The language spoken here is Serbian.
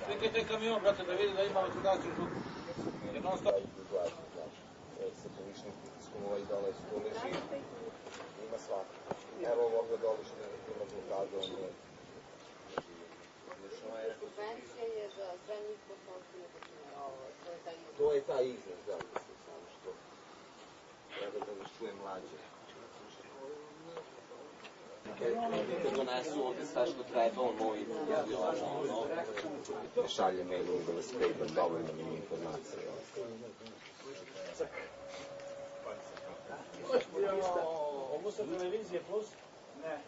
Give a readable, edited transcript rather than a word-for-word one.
Slikajte kamion, brate, da vidi da ima vatrogasnu žutu. Jer non stop... Sa povišnim pritiskom ovaj dole što leži, ima svaki. Evo ovoga dole što je bila blokada, on je... Subvencija je za sve njih po 100.000 dinara, to je taj iznos, da, samo što treba da vas čuje mlađe. Kad donesu ovde sve što treba, ono i šalje mailom da vas pejpam dovoljno mi informacije. Ovo sa televizije plus? Ne.